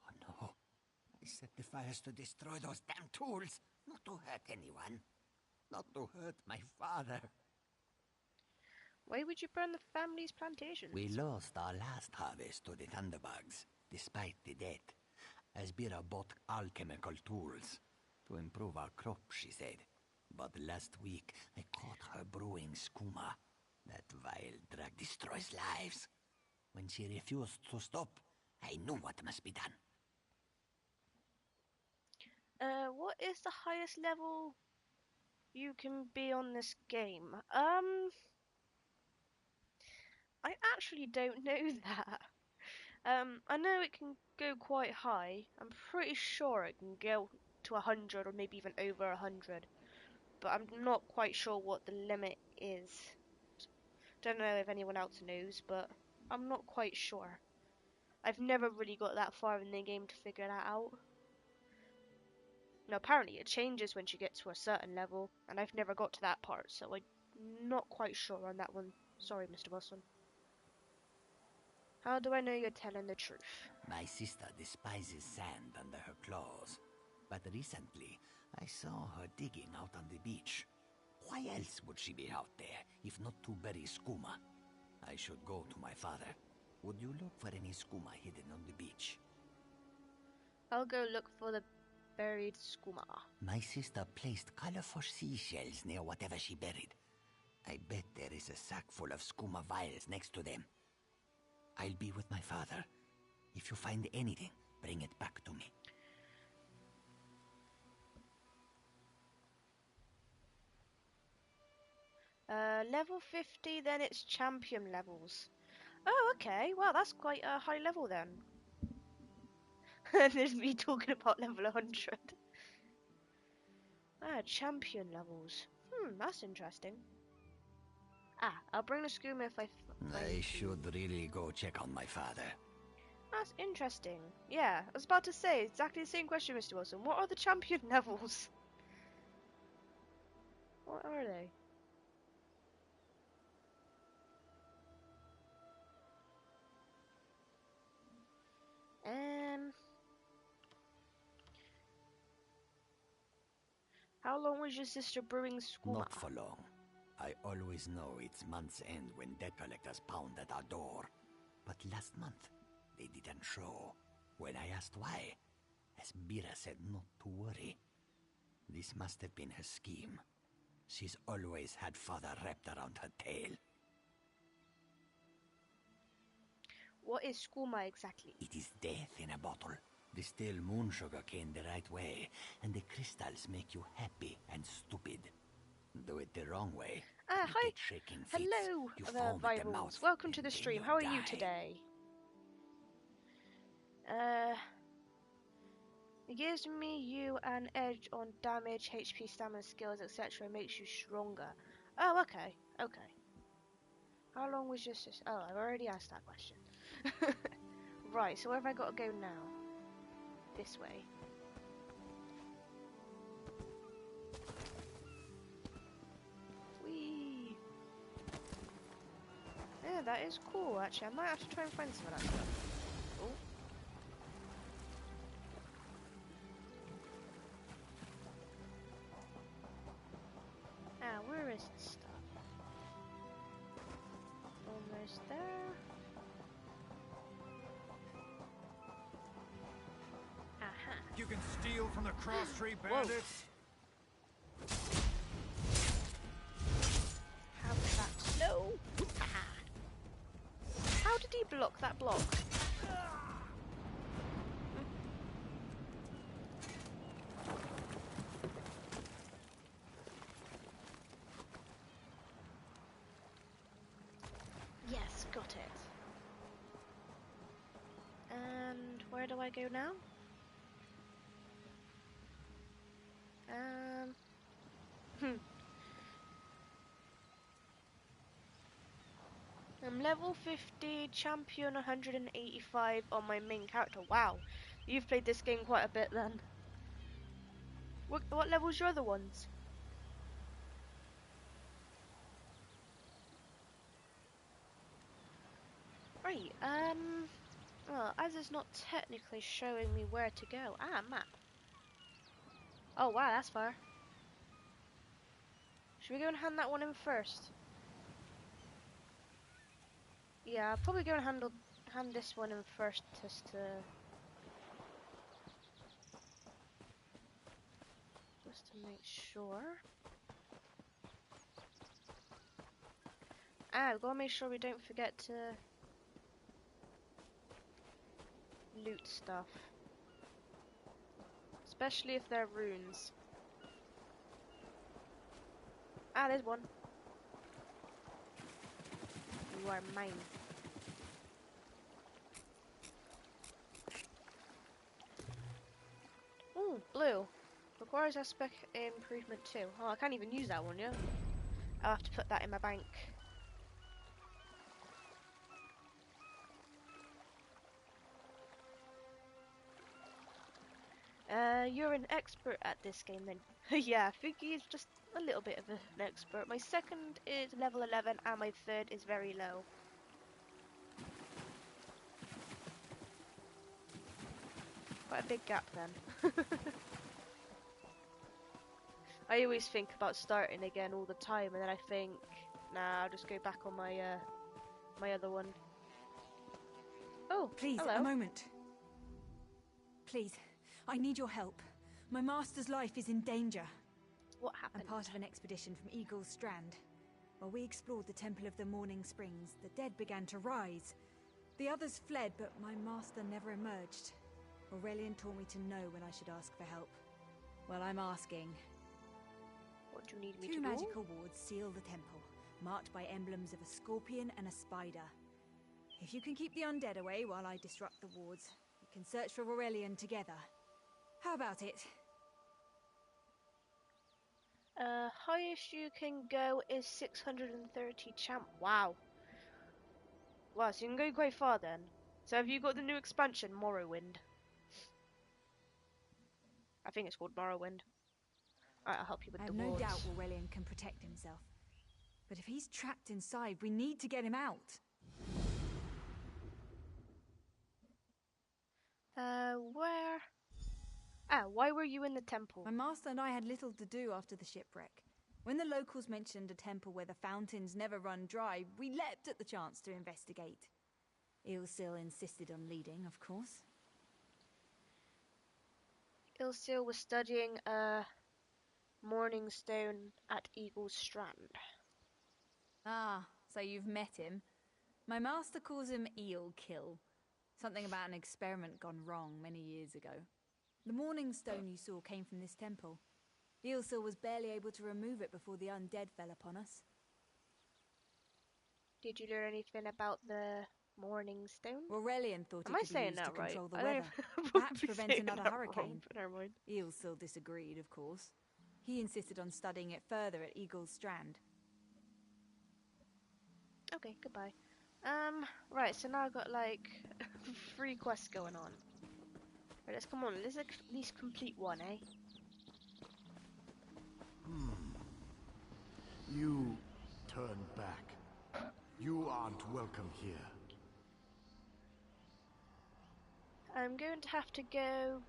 Oh no. I set the fires to destroy those damn tools, not to hurt anyone. Not to hurt my father. Why would you burn the family's plantations? We lost our last harvest to the Thunderbugs, despite the debt. Asbira bought alchemical tools to improve our crop, she said. But last week, I caught her brewing skooma. That vile drug destroys lives. When she refused to stop, I knew what must be done. What is the highest level you can be on this game? I actually don't know that. I know it can go quite high. I'm pretty sure it can go to 100 or maybe even over 100. But I'm not quite sure what the limit is. Don't know if anyone else knows, but I'm not quite sure. I've never really got that far in the game to figure that out. Now apparently it changes when you get to a certain level, and I've never got to that part, so I'm not quite sure on that one. Sorry, Mr. Wilson. How do I know you're telling the truth? My sister despises sand under her claws. But recently, I saw her digging out on the beach. Why else would she be out there, if not to bury skooma? I should go to my father. Would you look for any skooma hidden on the beach? I'll go look for the buried skooma. My sister placed colorful seashells near whatever she buried. I bet there is a sack full of skooma vials next to them. I'll be with my father. If you find anything, bring it back to me. Level 50, then it's champion levels. Oh, okay. Well, that's quite a high level then. And there's me talking about level 100. Ah, champion levels. That's interesting. Ah, I'll bring the skooma if I should really go check on my father. That's interesting. Yeah, I was about to say exactly the same question, Mr. Wilson. What are the champion levels? What are they? How long was your sister brewing skooma? Not for long. I always know it's month's end when debt collectors pound at our door. But last month, they didn't show. When I asked why, Esbira said not to worry. This must have been her scheme. She's always had father wrapped around her tail. What is skooma exactly? It is death in a bottle. Distill moon sugar cane the right way, and the crystals make you happy and stupid. Do it the wrong way. Hi. Get shaking fits. Hello, You the foam at the Vivals. mouth, Welcome to and the then stream. you How are you die. today? It gives me you an edge on damage, HP, stamina, skills, etc. Makes you stronger. Oh, okay. Okay. How long was your sister? Oh, I've already asked that question. Right, so where have I got to go now? This way. Whee! Yeah, that is cool, actually. I might have to try and find some of that stuff. Oh. Ah, where is the stuff? Almost there. Aha. You can steal from the cross street bandits. Have that. No! Aha. How did he block that block? Yes, got it. And where do I go now? I'm level 50, champion 185 on my main character. Wow, you've played this game quite a bit then. What level's your other ones? Right, well, as it's not technically showing me where to go. Ah, map. Oh wow, that's far. Should we go and hand that one in first? Yeah, I'll probably go and hand this one in first just to make sure. Ah, we've got to make sure we don't forget to loot stuff. Especially if they're runes. Ah, there's one. You are mine. Ooh, blue. Requires aspect improvement too. Oh, I can't even use that one, yeah? I'll have to put that in my bank. You're an expert at this game then. Yeah, Fuki is just a little bit of an expert. My second is level 11 and my third is very low. Quite a big gap then. I always think about starting again all the time and then I think, nah, I'll just go back on my my other one. Oh, please, hello. a moment. Please, I need your help. My master's life is in danger. What happened? I'm part of an expedition from Eagle's Strand. While we explored the Temple of the Morning Springs, the dead began to rise. The others fled, but my master never emerged. Aurelian told me to know when I should ask for help. Well, I'm asking. What do you need me to do? 2 magical wards seal the temple, marked by emblems of a scorpion and a spider. If you can keep the undead away while I disrupt the wards, we can search for Aurelian together. How about it? Highest you can go is 630 champ. Wow. Wow, so you can go quite far then. So have you got the new expansion, Morrowind? I think it's called Morrowind. Alright, I'll help you with the I have wards. no doubt Aurelian can protect himself. But if he's trapped inside, we need to get him out. Where? Ah, why were you in the temple? My master and I had little to do after the shipwreck. When the locals mentioned a temple where the fountains never run dry, we leapt at the chance to investigate. Ilsil insisted on leading, of course. Ilsil was studying Morning Stone at Eagle's Strand. Ah, so you've met him. My master calls him Eel Kill. Something about an experiment gone wrong many years ago. The Morning Stone you saw came from this temple. Ilsil was barely able to remove it before the undead fell upon us. Did you learn anything about the Morning Stone? Aurelian thought Am it I could be saying used to that right? control the I don't weather. even- Perhaps be prevent saying another that hurricane. wrong, but never mind. Ilsil disagreed, of course. He insisted on studying it further at Eagle's Strand. Okay, goodbye. Right, so now I've got like 3 quests going on. Right, let's come on, let's at least complete one, eh? You turned back. You aren't welcome here. I'm going to have to go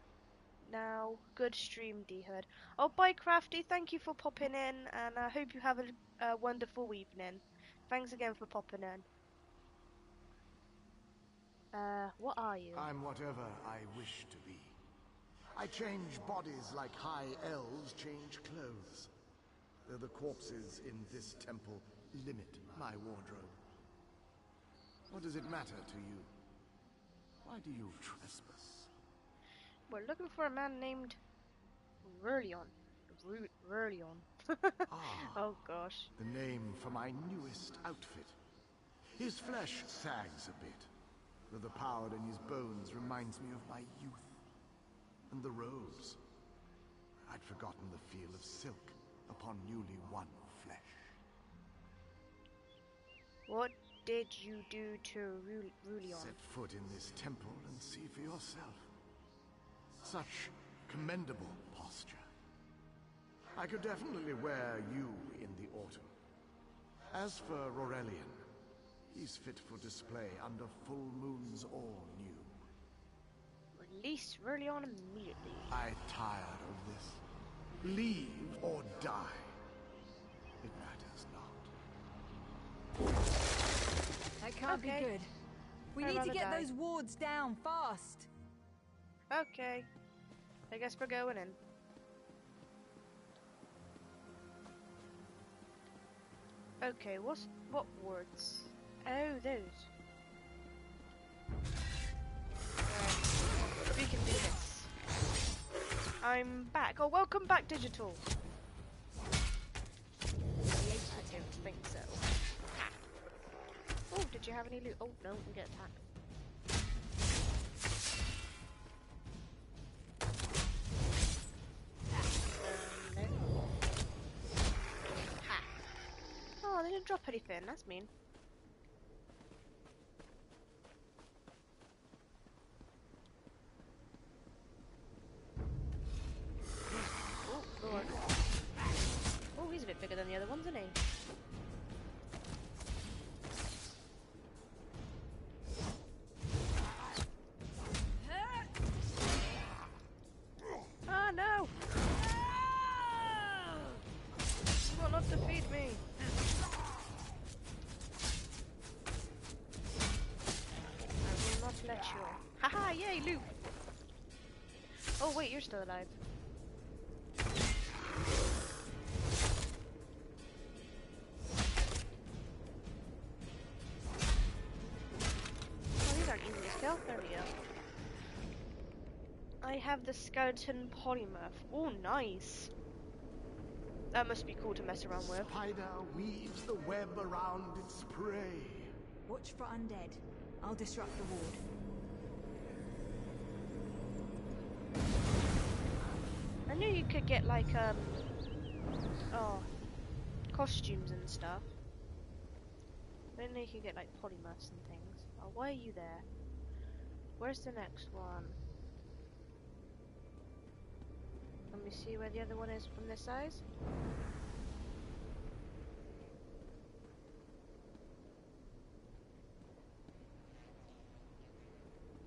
now. Good stream, DeeHood. Oh, bye, Crafty. Thank you for popping in, and I hope you have a wonderful evening. Thanks again for popping in. What are you? I'm whatever I wish to be. I change bodies like high elves change clothes. Though the corpses in this temple limit my wardrobe. What does it matter to you? Why do you trespass? We're looking for a man named Rurlion. Rurlion. Oh gosh. The name for my newest outfit. His flesh sags a bit, though the power in his bones reminds me of my youth. And the robes. I'd forgotten the feel of silk upon newly won flesh. What did you do to Rurlion? Set foot in this temple and see for yourself. Such commendable posture. I could definitely wear you in the autumn. As for Aurelian, he's fit for display under full moons all new. Release Rurlion immediately. I'm tired of this. Leave or die. It matters not. That can't be good. We I'd need to rather get die. those wards down fast. Okay. I guess we're going in. Okay, what wards? Oh, those. Right. We can do this. I'm back. Oh, welcome back, Digital. I don't think so. Oh, did you have any loot? Oh, no, we get attacked. No. Ha. Oh, they didn't drop anything. That's mean. Oh, Lord. Oh, he's a bit bigger than the other ones, isn't he? Ah, no! You will not defeat me! I will not let you. Haha, yay, loot! Oh wait, you're still alive. Oh, these aren't easy to kill. There we go. I have the skeleton polymorph. Oh, nice. That must be cool to mess around with. Spider weaves the web around its prey. Watch for undead. I'll disrupt the ward. I knew you could get like costumes and stuff. I didn't know you could get like polymorphs and things. Oh, why are you there? Where's the next one? Let me see where the other one is from this size.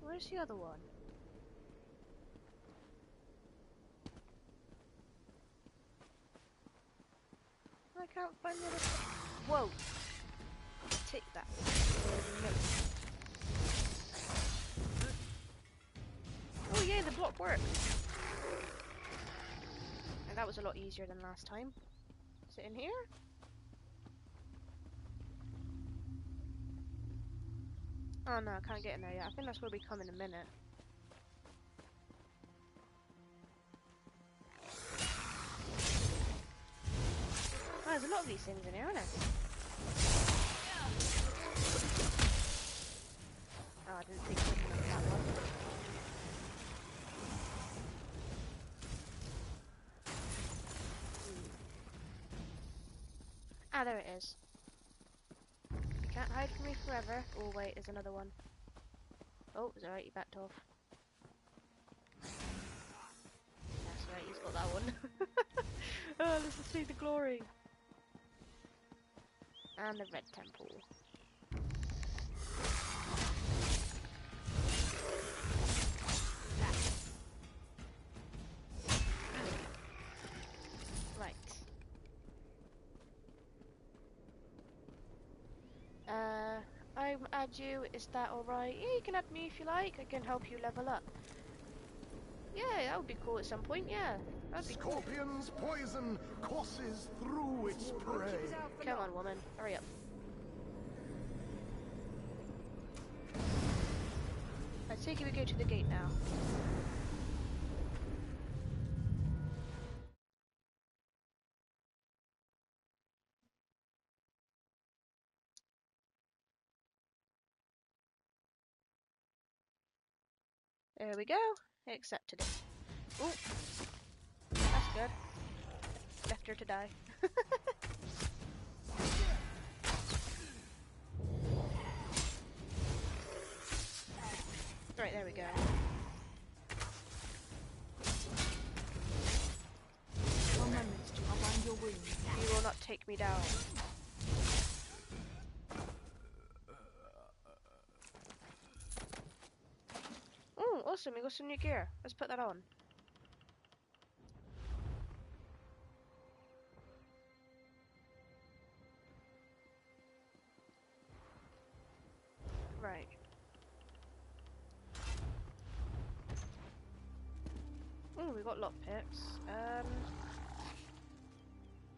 Where's the other one? can't find the other... Whoa! Take that. No. Oh yeah, the block worked. And that was a lot easier than last time. Is it in here? Oh no, I can't get in there yet. I think that's where we come in a minute. Oh, there's a lot of these things in here, aren't there? Oh, I didn't think of that one. Ah, there it is. You can't hide from me forever. Oh wait, there's another one. Oh, it's alright, you backed off. That's right, he's got that one. Oh, let's just see the glory. And the red temple. Right. I'm add you, is that alright? Yeah, you can add me if you like, I can help you level up. Yeah, that would be cool at some point, yeah. That'd be cool. Scorpion's poison courses through its prey. Come on, woman, hurry up. I take it we go to the gate now. There we go. I accepted it. Oh, that's good. Left her to die. Right, there we go. I'll bind your wounds. You will not take me down. Oh, awesome, we got some new gear. Let's put that on. Right. Oh, we got lockpicks.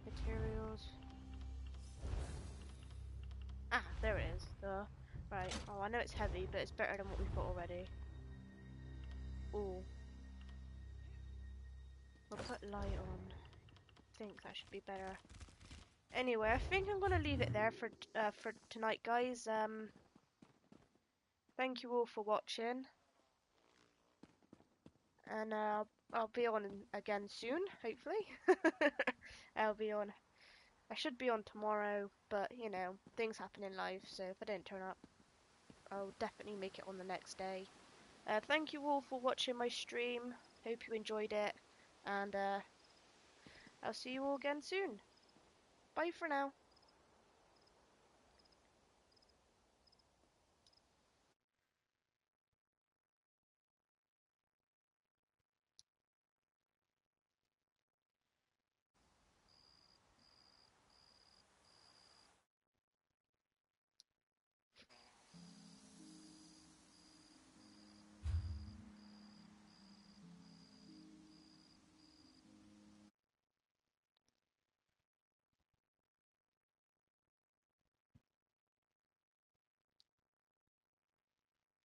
Materials. Ah, there it is. Right. Oh, I know it's heavy, but it's better than what we've got already. Ooh. We'll put light on. I think that should be better. Anyway, I think I'm gonna leave it there for tonight, guys. Thank you all for watching, and I'll be on again soon, hopefully. I'll be on. I should be on tomorrow, but you know, things happen in life, so if I don't turn up, I'll definitely make it on the next day. Thank you all for watching my stream. Hope you enjoyed it, and I'll see you all again soon. Bye for now.